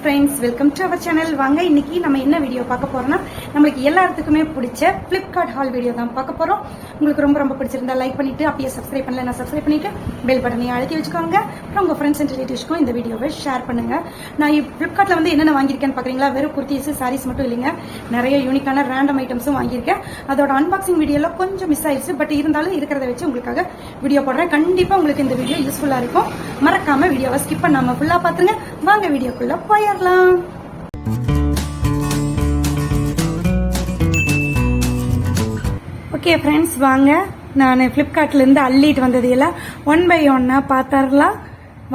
Friends, welcome to our channel. வாங்க இன்னைக்கு நம்ம என்ன வீடியோ பார்க்க போறோம்னா, நம்மளுக்கு எல்லாத்துக்குமே பிடிச்ச ஃபிளிப்கார்ட் ஹால் வீடியோ தான் பார்க்க போறோம். உங்களுக்கு ரொம்ப பிடிச்சிருந்தா லைக் பண்ணிட்டு, அப்படியே சப்ஸ்கிரைப் பண்ணல சப்ஸ்கிரைப் பண்ணிட்டு பெல் பட்டனையும் அழுத்தி வச்சுக்கோங்க. அப்புறம் உங்க ஃப்ரெண்ட்ஸ் அண்ட் ரிலேட்டிவ்ஸ்க்கும் இந்த வீடியோவை ஷேர் பண்ணுங்க. நான் ஃபிளிப்கார்ட்ல வந்து என்னென்ன வாங்கியிருக்கேன்னு பாக்குறீங்களா? வெறும் குர்த்திஸ் சாரீஸ் மட்டும் இல்லைங்க, நிறைய யூனிக்கான ரேண்டம் ஐட்டம்ஸும் வாங்கியிருக்கேன். அதோட அன்பாக்சிங் வீடியோல கொஞ்சம் மிஸ் ஆயிடுச்சு, பட் இருந்தாலும் இருக்கிறத வச்சு உங்களுக்காக வீடியோ போடுறேன். கண்டிப்பா உங்களுக்கு இந்த வீடியோ யூஸ்ஃபுல்லா இருக்கும். மறக்காம வீடியோவை ஸ்கிப் பண்ணாம ஃபுல்லா பாத்துருங்க. வாங்க வீடியோக்குள்ள போயிடலாம். ஓகே ஃப்ரெண்ட்ஸ், வாங்க நான் ஃப்ளிப்கார்ட்ல இருந்து அள்ளிட்டு வந்தது எல்லாம் ஒன் பை ஒன்னா பாத்தரலாம்.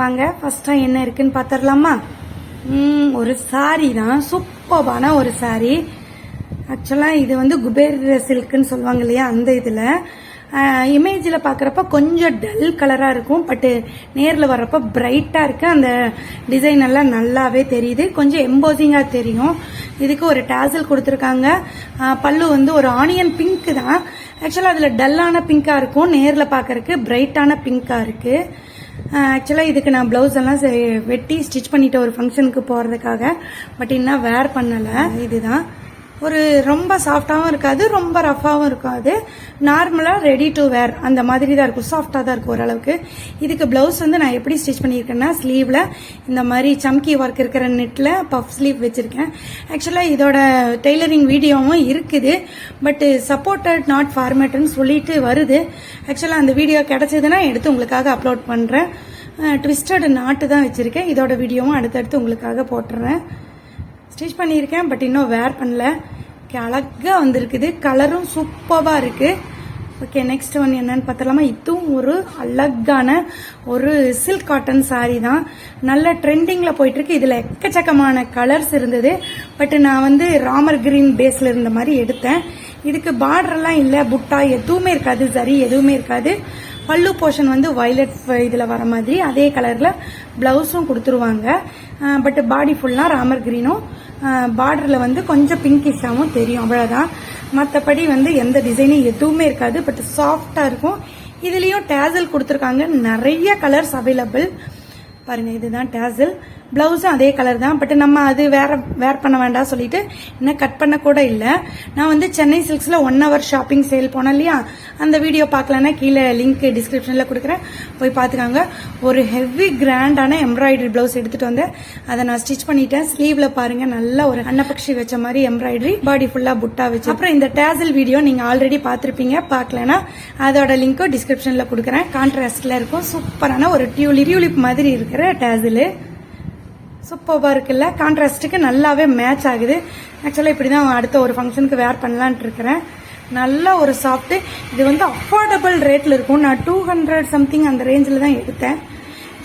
வாங்க ஃபர்ஸ்டா என்ன இருக்குன்னு பாத்தரலாமா? ஒரு சாரி தான், சூப்பரான ஒரு சாரி. ஆக்சுவலா இது வந்து குபேர் சில்க்னு சொல்லுவாங்க இல்லையா, அந்த இதுல இமேஜில் பார்க்குறப்ப கொஞ்சம் டல் கலராக இருக்கும், பட்டு நேரில் வர்றப்ப பிரைட்டாக இருக்கு. அந்த டிசைன் எல்லாம் நல்லாவே தெரியுது, கொஞ்சம் எம்போசிங்காக தெரியும். இதுக்கு ஒரு டேசல் கொடுத்துருக்காங்க. பல்லு வந்து ஒரு ஆனியன் பிங்க் தான். ஆக்சுவலாக அதில் டல்லான பிங்காக இருக்கும், நேரில் பார்க்கறதுக்கு பிரைட்டான பிங்காக இருக்கு. ஆக்சுவலாக இதுக்கு நான் பிளவுஸ் எல்லாம் வெட்டி ஸ்டிச் பண்ணிட்ட ஒரு ஃபங்க்ஷனுக்கு போகிறதுக்காக, பட் இன்னும் வேர் பண்ணலை. இதுதான் ஒரு ரொம்ப சாஃப்டாகவும் இருக்காது, ரொம்ப ரஃபாகவும் இருக்காது. நார்மலாக ரெடி டு வேர் அந்த மாதிரி தான் இருக்கும், சாஃப்டாக தான் இருக்கும் ஓரளவுக்கு. இதுக்கு பிளவுஸ் வந்து நான் எப்படி ஸ்டிச் பண்ணியிருக்கேன்னா, ஸ்லீவ்ல இந்த மாதிரி சம்கி ஒர்க் இருக்கிற நெட்டில் பஃப் ஸ்லீவ் வச்சிருக்கேன். ஆக்சுவலாக இதோட டெய்லரிங் வீடியோவும் இருக்குது, பட் சப்போர்ட்டட் நாட் ஃபார்மேட்னு சொல்லிட்டு வருது. ஆக்சுவலாக அந்த வீடியோ கிடைச்சதுன்னா எடுத்து உங்களுக்காக அப்லோட் பண்ணுறேன். ட்விஸ்டட் நாட்டு தான் வச்சிருக்கேன். இதோட வீடியோவும் அடுத்தடுத்து உங்களுக்காக போட்டுறேன். ஸ்டிச் பண்ணியிருக்கேன், பட் இன்னும் வேர் பண்ணல. அழகா வந்திருக்குது, கலரும் சூப்பரா இருக்கு. ஓகே, நெக்ஸ்ட் ஒன் என்னன்னு பார்த்தலாமா? இதுவும் ஒரு அழகான ஒரு சில்க் காட்டன் சாரி தான், நல்ல ட்ரெண்டிங்ல போயிட்டு இருக்கு. இதுல எக்கச்சக்கமான கலர்ஸ் இருந்தது, பட் நான் வந்து ராமர் கிரீன் பேஸ்ல இருந்த மாதிரி எடுத்தேன். இதுக்கு பார்டர் எல்லாம் இல்ல, புட்டா எதுவுமே இருக்காது, சரி எதுவுமே இருக்காது. பல்லு போர்ஷன் வந்து வயலட் இதுல வர மாதிரி அதே கலர்ல பிளவுஸும் கொடுத்துருவாங்க. பட் பாடி ஃபுல்லா ராமர் கிரீனும், பார்டர்ல வந்து கொஞ்சம் பிங்கிஷாவும் தெரியும், அவ்வளவுதான். மற்றபடி வந்து எந்த டிசைனும் எதுவுமே இருக்காது, பட் சாஃப்டா இருக்கும். இதுலயும் டேசல் கொடுத்துருக்காங்க, நிறைய கலர்ஸ் அவைலபிள். பாருங்க, இதுதான் டேசல். பிளவுஸும் அதே கலர் தான், பட் நம்ம அது வேர் பண்ண வேண்டாம் சொல்லிட்டு இன்னும் கட் பண்ண கூட இல்லை. நான் வந்து சென்னை சில்க்ஸ்ல 1 hour ஷாப்பிங் சேல் போனேன் இல்லையா, அந்த வீடியோ பார்க்கலன்னா கீழே லிங்க் டிஸ்கிரிப்ஷன்ல கொடுக்குறேன், போய் பார்த்துக்காங்க. ஒரு ஹெவி கிராண்டான எம்ப்ராய்டரி பிளவுஸ் எடுத்துட்டு வந்தேன், அதை நான் ஸ்டிச் பண்ணிட்டேன். ஸ்லீவ்ல பாருங்க, நல்ல ஒரு அன்னப்பக்ஷி வச்ச மாதிரி எம்ப்ராய்டரி, பாடி ஃபுல்லா புட்டா வச்சு. அப்புறம் இந்த டேசல் வீடியோ நீங்க ஆல்ரெடி பார்த்திருப்பீங்க, பார்க்கலன்னா அதோட லிங்க்கும் டிஸ்கிரிப்ஷன்ல கொடுக்குறேன். கான்ட்ராஸ்ட்ல இருக்கும், சூப்பரான ஒரு டியூலிப் மாதிரி இருக்கிற டேசல். சூப்பராக இருக்குல்ல, கான்ட்ராஸ்டுக்கு நல்லாவே மேட்ச் ஆகுது. ஆக்சுவலாக இப்படி தான் அடுத்த ஒரு ஃபங்க்ஷனுக்கு வேர் பண்ணலான்ட்டு இருக்கிறேன். நல்ல ஒரு சாஃப்ட். இது வந்து அஃபோர்டபுள் ரேட்டில் இருக்கும். நான் 200 சம்திங் அந்த ரேஞ்சில் தான் எடுத்தேன்.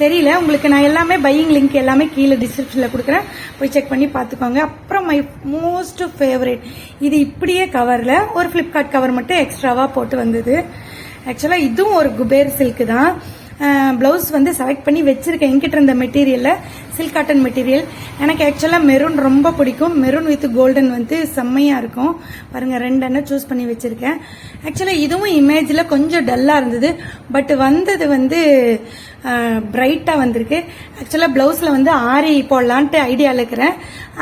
தெரியல உங்களுக்கு, நான் எல்லாமே பையிங் லிங்க் எல்லாமே கீழே டிஸ்கிரிப்ஷனில் கொடுக்குறேன், போய் செக் பண்ணி பார்த்துக்கோங்க. அப்புறம் மை மோஸ்ட் ஃபேவரேட், இது இப்படியே கவரில் ஒரு ஃப்ளிப்கார்ட் கவர் மட்டும் எக்ஸ்ட்ராவாக போட்டு வந்தது. ஆக்சுவலாக இதுவும் ஒரு குபேர் சில்க் தான். பிளவுஸ் வந்து செலக்ட் பண்ணி வச்சிருக்கேன். என்கிட்ட இருந்த மெட்டீரியல்ல சில்க் காட்டன் மெட்டீரியல். எனக்கு ஆக்சுவலா மெரூன் ரொம்ப பிடிக்கும். மெரூன் வித் கோல்டன் வந்து செம்மையா இருக்கும். பாருங்க, 2 எண்ணெய் சூஸ் பண்ணி வச்சிருக்கேன். ஆக்சுவலா இதுவும் இமேஜ்ல கொஞ்சம் டல்லா இருந்தது, பட் வந்தது வந்து பிரைட்டா வந்திருக்கு. ஆக்சுவலா பிளவுஸ்ல வந்து ஆரி போடலான்ட்டு ஐடியால இருக்கிறேன்.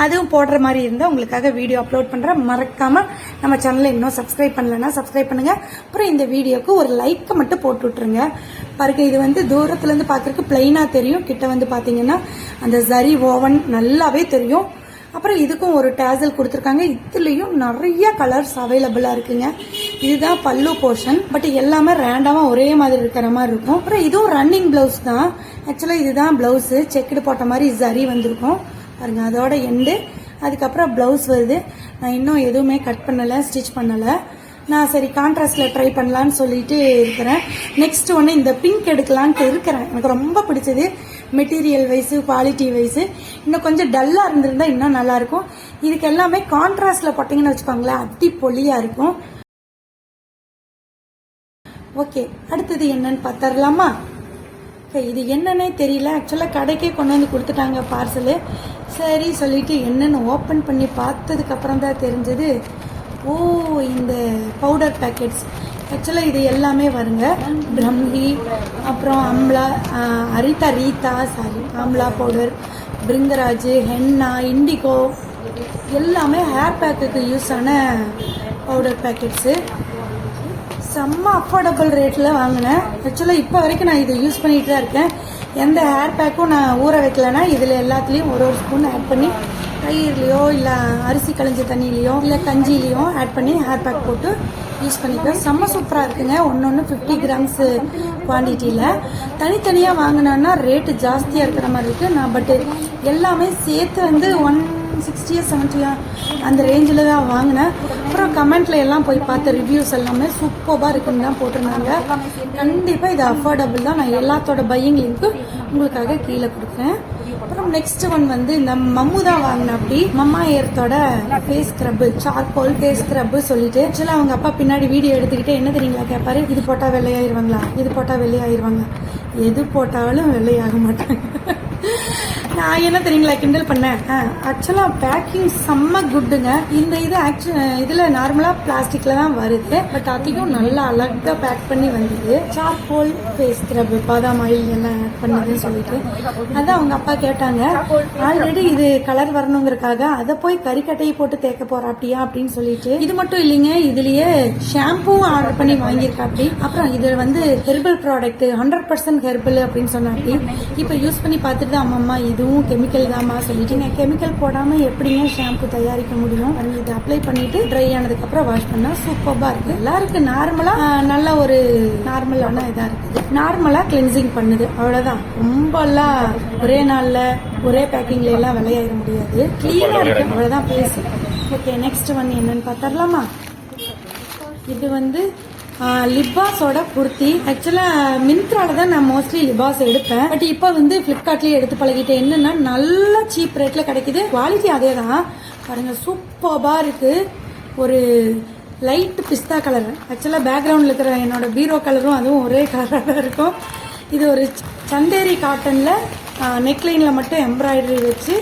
அதுவும் போடுற மாதிரி இருந்தா உங்களுக்காக வீடியோ அப்லோட் பண்றேன். மறக்காம நம்ம சேனலை இன்னும் சப்ஸ்கிரைப் பண்ணலன்னா சப்ஸ்கிரைப் பண்ணுங்க. அப்புறம் இந்த வீடியோக்கு ஒரு லைக் மட்டும் போட்டு விட்டுருங்க. பாருங்க, இது வந்து தூரத்துல இருந்து பாக்குறதுக்கு பிளைனா தெரியும், கிட்ட வந்து பாத்தீங்கன்னா அந்த ஜரி ஓவன் நல்லாவே தெரியும். அப்புறம் இதுக்கும் ஒரு டேசல் கொடுத்துருக்காங்க. இதுலயும் நிறைய கலர்ஸ் அவைலபிளா இருக்குங்க. இதுதான் பல்லு போர்ஷன், பட் எல்லாமே ரேண்டமா ஒரே மாதிரி இருக்கிற மாதிரி இருக்கும். அப்புறம் இதுவும் ரன்னிங் பிளவுஸ் தான். ஆக்சுவலா இதுதான் பிளவுஸ், செக்குடு போட்ட மாதிரி ஜரி வந்திருக்கும். பாருங்க, அதோட எண்டு. அதுக்கப்புறம் பிளவுஸ் வருது. நான் இன்னும் எதுவுமே கட் பண்ணல, ஸ்டிச் பண்ணல. நான் சரி கான்ட்ராஸ்ட்ல ட்ரை பண்ணலான்னு சொல்லிட்டு இருக்கிறேன். நெக்ஸ்ட் ஒன்று இந்த பிங்க் எடுக்கலான்ட்டு இருக்கிறேன். எனக்கு ரொம்ப பிடிச்சது, மெட்டீரியல் வைஸ் குவாலிட்டி வைஸ். இன்னும் கொஞ்சம் டல்லா இருந்திருந்தா இன்னும் நல்லா இருக்கும். இதுக்கு எல்லாமே கான்ட்ராஸ்ட்ல போட்டீங்கன்னு வச்சுக்கோங்களேன், அடி பொலியா இருக்கும். ஓகே, அடுத்தது என்னன்னு பார்த்தரலாமா? இது என்னன்னே தெரியல. ஆக்சுவலா கடைக்கே கொண்டு வந்து கொடுத்துட்டாங்க பார்சலு. சரி சொல்லிட்டு என்னன்னு ஓப்பன் பண்ணி பார்த்ததுக்கு அப்புறம் தான் தெரிஞ்சது, ஓ இந்த பவுடர் பேக்கெட்ஸ். ஆக்சுவலாக இது எல்லாமே வருங்க, பிரம்மி, அப்புறம் amla, reetha sorry amla powder, bhringraj, henna, indigo எல்லாமே ஹேர் பேக்குக்கு யூஸ் ஆன பவுடர் பேக்கெட்ஸு. செம்ம அஃபோர்டபுள் ரேட்டில் வாங்கினேன். ஆக்சுவலாக இப்போ வரைக்கும் நான் இதை யூஸ் பண்ணிட்டு தான் இருக்கேன். எந்த ஹேர் பேக்கும் நான் ஊற வைக்கலன்னா இதில் எல்லாத்துலேயும் ஒரு ஸ்பூன் ஆட் பண்ணி தயிர்லையோ இல்லை அரிசி களைஞ்ச தண்ணியிலையோ இல்லை கஞ்சிலையோ ஆட் பண்ணி ஹேர் பேக் போட்டு யூஸ் பண்ணிப்பேன். செம்ம சூப்பராக இருக்குங்க. ஒன்று 50 கிராம்ஸ் குவான்டிட்டியில். தனித்தனியாக வாங்கினோன்னா ரேட்டு ஜாஸ்தியாக இருக்கிற மாதிரி இருக்குது. நான் பட்டு எல்லாமே சேர்த்து வந்து 160 70 அந்த ரேஞ்சில் தான் வாங்கினேன். அப்புறம் கமெண்ட்ல எல்லாம் போய் பார்த்த ரிவ்யூஸ் எல்லாமே சூப்பராக இருக்குன்னு தான் போட்டிருந்தாங்க. கண்டிப்பாக இது அஃபோர்டபுள் தான். நான் எல்லாத்தோட பையிங் லிங்க்கு உங்களுக்காக கீழே கொடுக்குறேன். அப்புறம் நெக்ஸ்ட் ஒன் வந்து இந்த மம்மு தான் வாங்கினேன். அப்படி மம்மா எர்த்தோட face scrub, charcoal face scrub சொல்லிட்டு ஆக்சுவலாக அவங்க அப்பா பின்னாடி வீடியோ எடுத்துக்கிட்டு என்ன தெரியுங்களா கேட்பாரு, இது போட்டால் வெள்ளையாயிருவாங்களா, இது போட்டால் வெள்ளையாயிருவாங்க. எது போட்டாலும் வெள்ளையாக மாட்டாங்க. நான் என்ன தெரியுங்களா கிண்டல் பண்ணேன். ஆக்சுவலாக பேக்கிங் செம்ம குட்டுங்க. இந்த இது இதில் நார்மலாக பிளாஸ்டிக்கில் தான் வருது. பட் அதிகம் நல்லா அழகாக பேக் பண்ணி வந்தது. சார்கோல் ஃபேஸ் ஸ்க்ரப், பாதாம் ஆயில் எல்லாம் ஆட் பண்ணதுன்னு சொல்லிட்டு அதான் அவங்க அப்பா கேட்டாங்க. ஆல்ரெடி இது கலர் வரணுங்கிறதுக்காக அதை போய் கறிக்கட்டையை போட்டு தேக்க போறாப்பியா அப்படின்னு சொல்லிட்டு. இது மட்டும் இல்லைங்க, இதுலயே ஷாம்பூவும் ஆர்டர் பண்ணி வாங்கியிருக்காப்படி. அப்புறம் இது வந்து ஹெர்பல் ப்ராடக்ட், 100% ஹெர்பல் அப்படின்னு சொன்னாப்படி. இப்போ யூஸ் பண்ணி பார்த்துட்டு அம்மா இதுவும் கெமிக்கல் தாமா சொல்லிட்டீங்க. கெமிக்கல் போடாம எப்படிங்க ஷாம்பு தயாரிக்க முடியும்? இதை அப்ளை பண்ணிட்டு ட்ரை ஆனதுக்கு அப்புறம் வாஷ் பண்ணா சூப்பரா இருக்கு. எல்லாருக்கும் நார்மலா நல்ல ஒரு நார்மலான இதா இருக்குது. நார்மலா கிளென்சிங் பண்ணுது, அவ்வளவுதான். ரொம்ப எல்லாம் ஒரே நாள்ல ஒரே பேக்கிங்ல எல்லாம் விளையாட முடியாது. கிளீனா இருக்கு, அவ்வளவுதான் பேசு. ஓகே, நெக்ஸ்ட் ஒன் என்னன்னு பார்த்தரலாமா? இது வந்து லிபாஸோட குர்த்தி. ஆக்சுவலா மிந்த்ரால தான் நான் மோஸ்ட்லி லிபாஸ் எடுப்பேன். பட் இப்போ வந்து பிளிப்கார்ட்லயே எடுத்து பழகிட்டேன். என்னன்னா நல்ல சீப் ரேட்ல கிடைக்குது. குவாலிட்டி அதே தான். பாருங்க சூப்பரா இருக்கு. ஒரு லைட் பிஸ்தா கலர். ஆக்சுவலா பேக்ரவுண்ட்ல இருக்கிற என்னோட பீரோ கலரும் அதுவும் ஒரே கலராக தான் இருக்கும். இது ஒரு சந்தேரி காட்டன்ல நெக்லைன்ல மட்டும் எம்ப்ராய்டரி வச்சு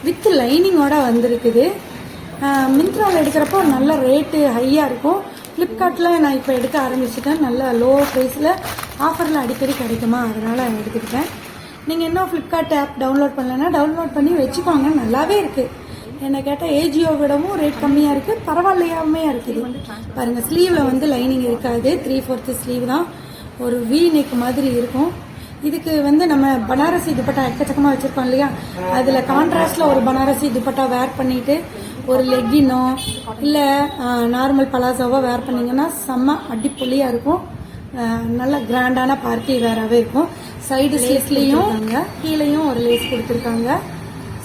வித் லைனிங்கோட வந்திருக்குது. மிந்த்ராவில் எடுக்கிறப்போ நல்ல ரேட்டு ஹையாக இருக்கும். ஃப்ளிப்கார்ட்டில் நான் இப்போ எடுக்க ஆரம்பிச்சிட்டேன். நல்ல லோ ப்ரைஸில் ஆஃபரில் அடிக்கடி கிடைக்குமா, அதனால் எடுத்துக்கிட்டேன். நீங்கள் இன்னும் ஃப்ளிப்கார்ட் ஆப் டவுன்லோட் பண்ணலைன்னா டவுன்லோட் பண்ணி வச்சுக்கோங்க. நல்லாவே இருக்குது. என்னை கேட்டால் ஏஜியோ விடவும் ரேட் கம்மியாக இருக்குது, பரவாயில்லையாமே இருக்குது. பாருங்கள், ஸ்லீவில் வந்து லைனிங் இருக்காது, 3/4 ஸ்லீவ் தான். ஒரு வி நெக் மாதிரி இருக்கும். இதுக்கு வந்து நம்ம பனாரசி துப்பட்டா எக்கச்சக்கமாக வச்சுருக்கோம் இல்லையா, அதில் கான்ட்ராஸ்டில் ஒரு பனாரசி துப்பட்டா வேர் பண்ணிவிட்டு ஒரு லெக்கினோ இல்லை நார்மல் பலாசோவோ வேர் பண்ணிங்கன்னா செம்ம அடிப்பொலியாக இருக்கும். நல்ல கிராண்டான பார்ட்டி வேறாகவே இருக்கும். சைடு ஸ்லீவ்ஸ்லேயும் கீழேயும் ஒரு லேஸ் கொடுத்துருக்காங்க.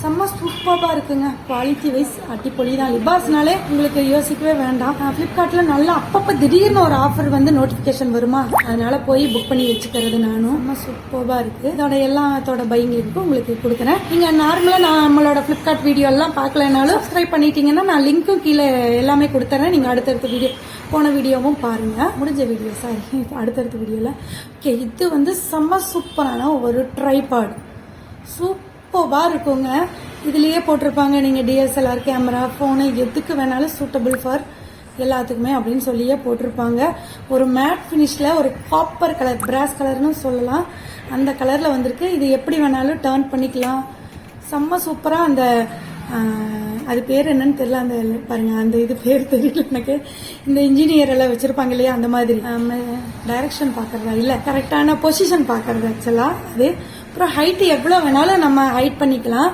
செம்ம சூப்பராக இருக்குங்க. குவாலிட்டி வைஸ் அடிப்பொலி தான். லிபாஸ்னாலே உங்களுக்கு யோசிக்கவே வேண்டாம். ஃப்ளிப்கார்ட்ல நல்லா அப்பப்போ திடீர்னு ஒரு ஆஃபர் வந்து நோட்டிஃபிகேஷன் வருமா, அதனால போய் புக் பண்ணி வச்சுக்கிறது நானும். செம்ம சூப்பராக இருக்கு. இதோட எல்லாத்தோட பையிங் லிங்க்கும் உங்களுக்கு கொடுக்குறேன். நீங்க நார்மலா நம்மளோட ஃப்ளிப்கார்ட் வீடியோ எல்லாம் பார்க்கலனாலும் சப்ஸ்கிரைப் பண்ணிட்டீங்கன்னா நான் லிங்க்கும் கீழே எல்லாமே கொடுத்துறேன். நீங்க அடுத்தடுத்த வீடியோ போன வீடியோவும் பாருங்க. முடிஞ்ச வீடியோ சாரி அடுத்தடுத்த வீடியோல. ஓகே, இது வந்து செம்ம சூப்பரான ஒரு ட்ரைபாட். சூப்பராக இருக்குங்க. இதுலேயே போட்டிருப்பாங்க நீங்கள் டிஎஸ்எல்ஆர் கேமரா, ஃபோனு எதுக்கு வேணாலும் சூட்டபிள் ஃபார் எல்லாத்துக்குமே அப்படின்னு சொல்லியே போட்டிருப்பாங்க. ஒரு மேட் ஃபினிஷில் ஒரு காப்பர் கலர், பிராஸ் கலர்னு சொல்லலாம், அந்த கலரில் வந்திருக்கு. இது எப்படி வேணாலும் டர்ன் பண்ணிக்கலாம். செம்ம சூப்பராக. அந்த அது பேர் என்னன்னு தெரியல, அந்த பாருங்க, அந்த இது பேர் தெரியல எனக்கு. இந்த இன்ஜினியர் எல்லாம் வச்சிருப்பாங்க இல்லையா, அந்த மாதிரி டைரக்ஷன் பார்க்கறதா இல்லை கரெக்டான பொசிஷன் பார்க்கறது ஆக்சுவலாக அது. அப்புறம் ஹைட்டு எவ்வளோ வேணாலும் நம்ம ஹைட் பண்ணிக்கலாம்.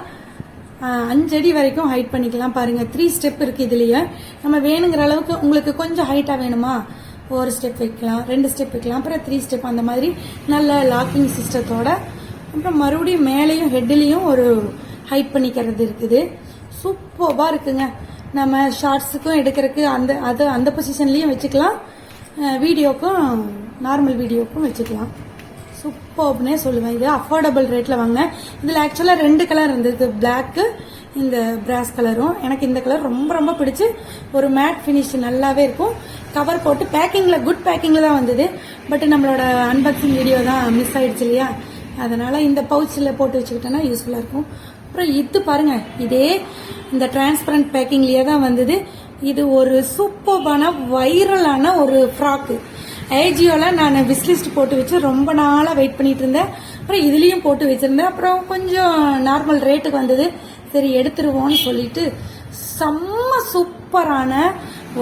5 அடி வரைக்கும் ஹைட் பண்ணிக்கலாம். பாருங்க 3 ஸ்டெப் இருக்கு இதுலயே. நம்ம வேணுங்கிற அளவுக்கு உங்களுக்கு கொஞ்சம் ஹைட்டா வேணுமா, ஒரு ஸ்டெப் வைக்கலாம், 2 ஸ்டெப் வைக்கலாம், அப்புறம் 3 ஸ்டெப், அந்த மாதிரி நல்ல லாக்கிங் சிஸ்டத்தோட. அப்புறம் மறுபடியும் மேலேயும் ஹெட்லேயும் ஒரு ஹைட் பண்ணிக்கிறது இருக்குது. சூப்பராக இருக்குங்க. நம்ம ஷார்ட்ஸுக்கும் எடுக்கிறதுக்கு அந்த பொசிஷன்லேயும் வச்சுக்கலாம், வீடியோக்கும் நார்மல் வீடியோக்கும் வச்சுக்கலாம். சூப்பர்னே சொல்லுவேன். இது அஃபோர்டபுள் ரேட்டில் வாங்க. இதில் ஆக்சுவலாக 2 கலர் இருந்தது, பிளாக்கு, இந்த பிராஸ் கலரும். எனக்கு இந்த கலர் ரொம்ப ரொம்ப பிடிச்சி. ஒரு மேட் ஃபினிஷ் நல்லாவே இருக்கும். கவர் போட்டு பேக்கிங்கில் குட் பேக்கிங்கில் தான் வந்தது. பட் நம்மளோட அன்பாக்சிங் வீடியோ தான் மிஸ் ஆயிடுச்சு இல்லையா, அதனால் இந்த பவுச்சில் போட்டு வச்சுக்கிட்டோன்னா யூஸ்ஃபுல்லாக இருக்கும். அப்புறம் இது பாருங்க, இதே இந்த டிரான்ஸ்பரண்ட் பேக்கிங்லேயே தான் வந்தது. இது ஒரு சூப்பர்பான வைரலான ஒரு ஃப்ராக்கு. ஏஜியோல நான் விஸ்லிஸ்ட் போட்டு வச்சு ரொம்ப நாளாக வெயிட் பண்ணிட்டு இருந்தேன். அப்புறம் இதுலேயும் போட்டு வச்சுருந்தேன். அப்புறம் கொஞ்சம் நார்மல் ரேட்டுக்கு வந்தது, சரி எடுத்துருவோம்னு சொல்லிட்டு செம்ம சூப்பரான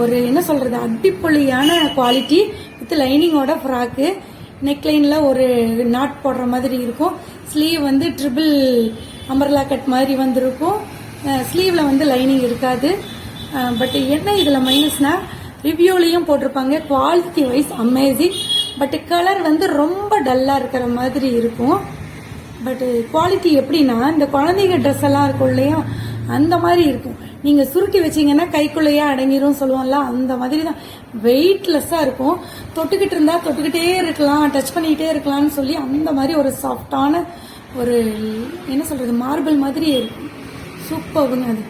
ஒரு என்ன சொல்கிறது அடிப்பொலியான குவாலிட்டி வித் லைனிங்கோட ஃப்ராக்கு. நெக்லைனில் ஒரு நாட் போடுற மாதிரி இருக்கும். ஸ்லீவ் வந்து ட்ரிபிள் அம்பர்லா கட் மாதிரி வந்திருக்கும். ஸ்லீவில் வந்து லைனிங் இருக்காது. பட் என்ன இதில் மைனஸ்னா ரிவ்யூலையும் போட்டிருப்பாங்க quality wise amazing. But colour வந்து ரொம்ப டல்லாக இருக்கிற மாதிரி இருக்கும். பட் குவாலிட்டி எப்படின்னா இந்த குழந்தைங்க ட்ரெஸ் எல்லாம் இருக்கும் இல்லையா அந்த மாதிரி இருக்கும். நீங்கள் சுருட்டி வச்சிங்கன்னா கைக்குள்ளேயே அடங்கிரும் சொல்லுவோம்ல, அந்த மாதிரி தான் வெயிட்லெஸ்ஸாக இருக்கும். தொட்டுக்கிட்டு இருந்தால் தொட்டுக்கிட்டே இருக்கலாம், டச் பண்ணிக்கிட்டே இருக்கலாம்னு சொல்லி அந்த மாதிரி ஒரு சாஃப்டான ஒரு என்ன சொல்கிறது மார்பிள் மாதிரி இருக்கும். சூப்பர்ங்க அது.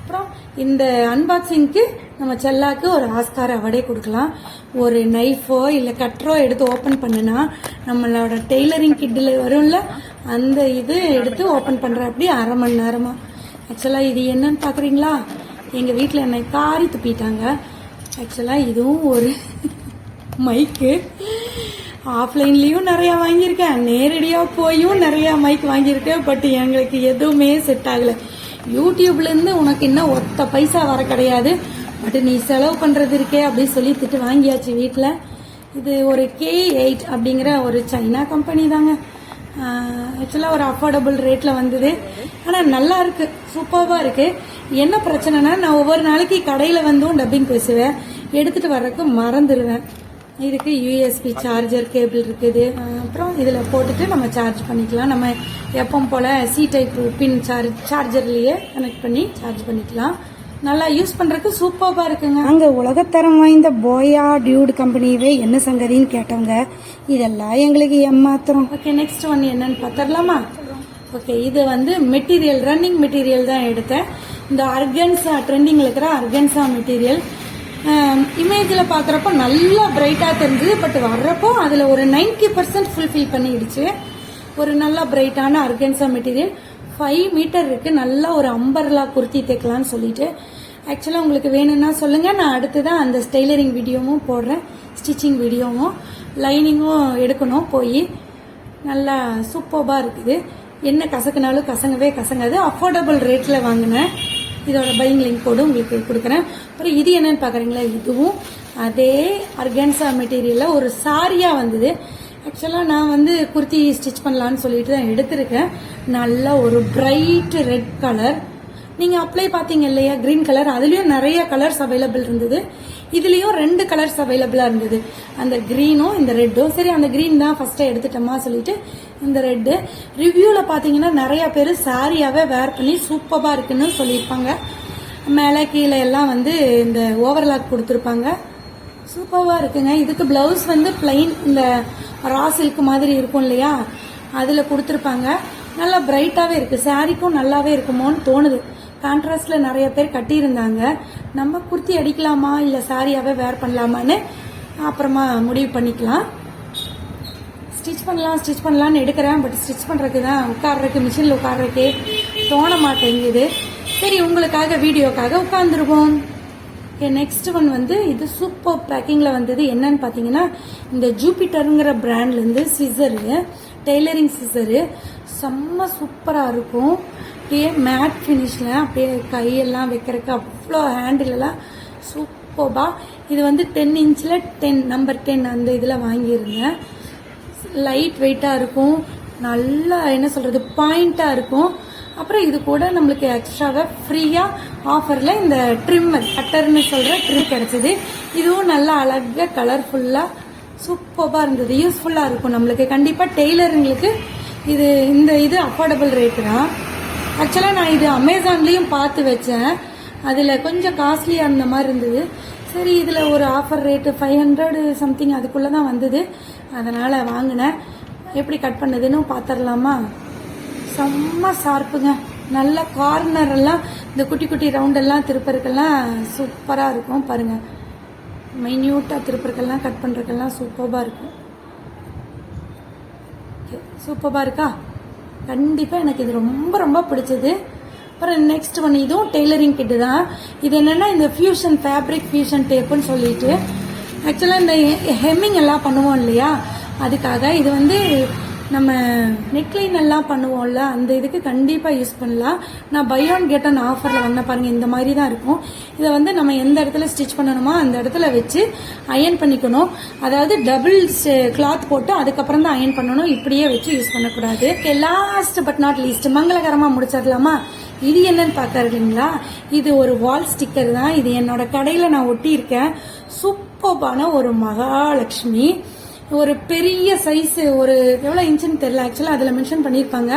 அப்புறம் இந்த அன்பாக்சிங்க்கு நம்ம செல்லாக்கு ஒரு ஆஸ்கார் அவார்டே கொடுக்கலாம். ஒரு நைஃபோ இல்லை கட்டரோ எடுத்து ஓப்பன் பண்ணுனா நம்மளோட டெய்லரிங் கிட்டில் வரும்ல அந்த இது எடுத்து ஓப்பன் பண்ணுற அப்படி அரை மணி நேரமாக. ஆக்சுவலாக இது என்னன்னு பார்க்குறீங்களா, எங்கள் வீட்டில் என்னை காரி துப்பிட்டாங்க. ஆக்சுவலாக இதுவும் ஒரு மைக்கு. ஆஃப்லைன்லேயும் நிறையா வாங்கியிருக்கேன், நேரடியாக போயும் நிறையா மைக் வாங்கியிருக்கேன். பட் எங்களுக்கு எதுவுமே செட் ஆகலை. யூடியூப்லேருந்து உனக்கு இன்னும் ஒத்த பைசா வர கிடையாது, பட் நீ செலவு பண்ணுறது இருக்கே அப்படின்னு சொல்லி திட்டு வாங்கியாச்சு வீட்டில். இது ஒரு K8 அப்படிங்கிற ஒரு சைனா கம்பெனி தாங்க. ஆக்சுவலாக ஒரு அஃபோர்டபுள் ரேட்டில் வந்தது. ஆனால் நல்லா இருக்கு, சூப்பராக இருக்கு. என்ன பிரச்சனைனா நான் ஒவ்வொரு நாளைக்கு கடையில் வந்தும் டப்பிங் பேசுவேன், எடுத்துகிட்டு வர்றதுக்கு மறந்துடுவேன். இதுக்கு யூஎஸ்பி சார்ஜர் கேபிள் இருக்குது. அப்புறம் இதில் போட்டுட்டு நம்ம சார்ஜ் பண்ணிக்கலாம். நம்ம எப்பவும் போல் C டைப் பின் சார்ஜர்லேயே கனெக்ட் பண்ணி சார்ஜ் பண்ணிக்கலாம். நல்லா யூஸ் பண்ணுறதுக்கு சூப்பராக இருக்குங்க. அங்கே உலகத்தரம் வாய்ந்த போயா டியூட் கம்பெனியவே என்ன சங்கதின்னு கேட்டவங்க, இதெல்லாம் எங்களுக்கு ஏமாத்திரம். ஓகே, நெக்ஸ்ட் ஒன் என்னன்னு பார்த்துடலாமா? ஓகே, இது வந்து மெட்டீரியல் ரன்னிங் மெட்டீரியல் தான் எடுத்தேன். இந்த அர்கன்ஸா ட்ரெண்டிங்கில் இருக்கிற அர்கன்ஸா மெட்டீரியல். இமேஜில் பார்க்குறப்போ நல்லா பிரைட்டாக தெரிஞ்சுது, பட் வர்றப்போ அதில் ஒரு 90% ஃபுல்ஃபில் பண்ணிடுச்சு. ஒரு நல்லா பிரைட்டான அர்கன்ஸா மெட்டீரியல் 5 மீட்டர் இருக்குது. நல்லா ஒரு அம்பர்லா குர்த்தி தைக்கலான்னு சொல்லிட்டு. ஆக்சுவலாக உங்களுக்கு வேணும்னா சொல்லுங்கள், நான் அடுத்து தான் அந்த ஸ்டைலரிங் வீடியோவும் போடுறேன், ஸ்டிச்சிங் வீடியோவும். லைனிங்கும் எடுக்கணும் போய். நல்லா சூப்பராக இருக்குது. என்ன கசக்குனாலும் கசங்காது. அஃபோர்டபுள் ரேட்டில் வாங்கினேன். இதோட பையிங் லிங்க் கோடு உங்களுக்கு கொடுக்குறேன். அப்புறம் இது என்னன்னு பார்க்குறீங்களா, இதுவும் அதே அர்கன்ஸா மெட்டீரியலில் ஒரு சாரியாக வந்தது. ஆக்சுவலாக நான் வந்து குர்த்தி ஸ்டிச் பண்ணலான்னு சொல்லிட்டு தான் எடுத்திருக்கேன். நல்ல ஒரு பிரைட் ரெட் கலர். நீங்கள் அப்ளை பார்த்தீங்க இல்லையா க்ரீன் கலர், அதுலேயும் நிறைய கலர்ஸ் அவைலபிள் இருந்தது. இதுலேயும் 2 கலர்ஸ் அவைலபிளாக இருந்தது, அந்த க்ரீனும் இந்த ரெட்டும். சரி, அந்த க்ரீன் தான் ஃபஸ்ட்டு எடுத்துட்டோமா சொல்லிட்டு இந்த ரெட்டு. ரிவ்யூவில் பார்த்தீங்கன்னா நிறையா பேர் சாரியாகவே வேர் பண்ணி சூப்பராக இருக்குன்னு சொல்லியிருப்பாங்க. மேலே கீழே எல்லாம் வந்து இந்த ஓவர்லாக் கொடுத்துருப்பாங்க. சூப்பராக இருக்குங்க. இதுக்கு ப்ளவுஸ் வந்து பிளைன் இந்த ரா சில்க் மாதிரி இருக்கும் இல்லையா, அதில் கொடுத்துருப்பாங்க. நல்லா பிரைட்டாகவே இருக்குது. சாரிக்கும் நல்லாவே இருக்குமோன்னு தோணுது. கான்ட்ராஸ்டில் நிறைய பேர் கட்டியிருந்தாங்க. நம்ம குர்த்தி அடிக்கலாமா இல்லை சாரியாகவே வேர் பண்ணலாமான்னு அப்புறமா முடிவு பண்ணிக்கலாம். ஸ்டிச் பண்ணலான்னு எடுக்கிறேன். பட் ஸ்டிச் பண்ணுறதுக்கு தான் உட்கார்றதுக்கு மிஷினில் உட்கார்றதுக்கு தோண மாட்டேங்குது. சரி, உங்களுக்காக வீடியோக்காக உட்காந்துருவோம். நெக்ஸ்ட் ஒன் வந்து இது சூப்பர் பேக்கிங்கில் வந்தது. என்னன்னு பார்த்தீங்கன்னா இந்த ஜூபிட்டருங்கிற பிராண்ட்லேருந்து சிசரு, டெய்லரிங் சிசரு செம்ம சூப்பராக இருக்கும். அப்படியே மேட் ஃபினிஷில் அப்படியே கையெல்லாம் வைக்கிறதுக்கு அவ்வளோ ஹேண்டிலெல்லாம் சூப்பராக. இது வந்து 10 இன்ச்சில் 10 நம்பர் 10 அந்த இதில் வாங்கியிருந்தேன். லைட் வெயிட்டாக இருக்கும், நல்லா என்ன சொல்கிறது பாயிண்ட்டாக இருக்கும். அப்புறம் இது கூட நம்மளுக்கு எக்ஸ்ட்ராவாக ஃப்ரீயாக ஆஃபரில் இந்த ட்ரிம்மர் கட்டர்னு சொல்கிற ட்ரிம் கிடச்சிது. இதுவும் நல்லா அழகாக கலர்ஃபுல்லாக சூப்பராக இருந்தது. யூஸ்ஃபுல்லாக இருக்கும் நம்மளுக்கு. கண்டிப்பாக டெய்லருங்களுக்கு இந்த இது அஃபோர்டபுள் ரேட்டு தான். ஆக்சுவலாக நான் இது அமேசான்லேயும் பார்த்து வச்சேன், அதில் கொஞ்சம் காஸ்ட்லியாக இருந்த மாதிரி இருந்தது. சரி, இதில் ஒரு ஆஃபர் ரேட்டு 500 சம்திங் அதுக்குள்ளே தான் வந்தது, அதனால் வாங்கினேன். எப்படி கட் பண்ணுதுன்னு பார்த்துடலாமா? செம்ம ஷார்ப்புங்க. நல்ல கார்னர் எல்லாம் இந்த குட்டி குட்டி ரவுண்டெல்லாம் திருப்பறக்கெல்லாம் சூப்பராக இருக்கும். பாருங்கள், மைன்யூட்டாக திருப்பறக்கெல்லாம் கட் பண்ணுறதுக்கெல்லாம் சூப்பராக இருக்கும். சூப்பராக இருக்கா? கண்டிப்பாக எனக்கு இது ரொம்ப ரொம்ப பிடிச்சது. அப்புறம் நெக்ஸ்ட் ஒன்று, இதுவும் டெய்லரிங் கிட்டு தான். இது என்னென்னா இந்த ஃபியூஷன் ஃபேப்ரிக் ஃபியூஷன் டேப்புன்னு சொல்லிட்டு, ஆக்சுவலாக இந்த ஹெம்மிங் எல்லாம் பண்ணுவோம் இல்லையா, அதுக்காக இது வந்து நம்ம நெக்லைன் எல்லாம் பண்ணுவோம்ல அந்த இதுக்கு கண்டிப்பாக யூஸ் பண்ணலாம். நான் பை ஒன் கெட் ஒன் ஆஃபரில் வந்த பாருங்கள், இந்த மாதிரி தான் இருக்கும். இதை வந்து நம்ம எந்த இடத்துல ஸ்டிச் பண்ணணுமோ அந்த இடத்துல வச்சு அயன் பண்ணிக்கணும். அதாவது டபுள் கிளாத் போட்டு அதுக்கப்புறம் தான் அயன் பண்ணணும், இப்படியே வச்சு யூஸ் பண்ணக்கூடாது. லாஸ்ட் பட் நாட் லீஸ்ட் மங்களகரமாக முடிச்சிடலாமா? இது என்னன்னு பார்க்கறீங்களா? இது ஒரு வால் ஸ்டிக்கர் தான். இது என்னோட கடையில் நான் ஒட்டியிருக்கேன். சூப்பர்பான ஒரு மகாலட்சுமி, ஒரு பெரிய சைஸ், ஒரு எவ்வளோ இன்ச்சுன்னு தெரியல ஆக்சுவலாக, அதில் மென்ஷன் பண்ணியிருப்பாங்க.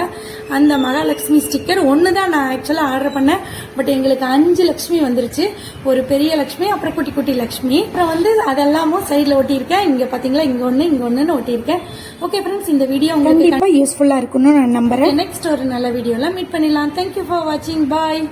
அந்த மகாலட்சுமி ஸ்டிக்கர் ஒன்று தான் நான் ஆக்சுவலாக ஆர்டர் பண்ணேன். பட் எங்களுக்கு 5 லட்சுமி வந்துருச்சு. ஒரு பெரிய லட்சுமி, அப்புறம் குட்டி குட்டி லட்சுமி. அப்புறம் வந்து அதெல்லாமும் சைடில் ஒட்டியிருக்கேன். இங்கே பார்த்தீங்களா, இங்கே ஒன்று ஒட்டியிருக்கேன். ஓகே ஃப்ரெண்ட்ஸ், இந்த வீடியோ உங்களுக்கு கண்டிப்பாக யூஸ்ஃபுல்லாக இருக்குன்னு நான் நம்புறேன். நெக்ஸ்ட் ஒரு நல்ல வீடியோவில் மீட் பண்ணிடலாம். தேங்க்யூ ஃபார் வாட்சிங். பாய்.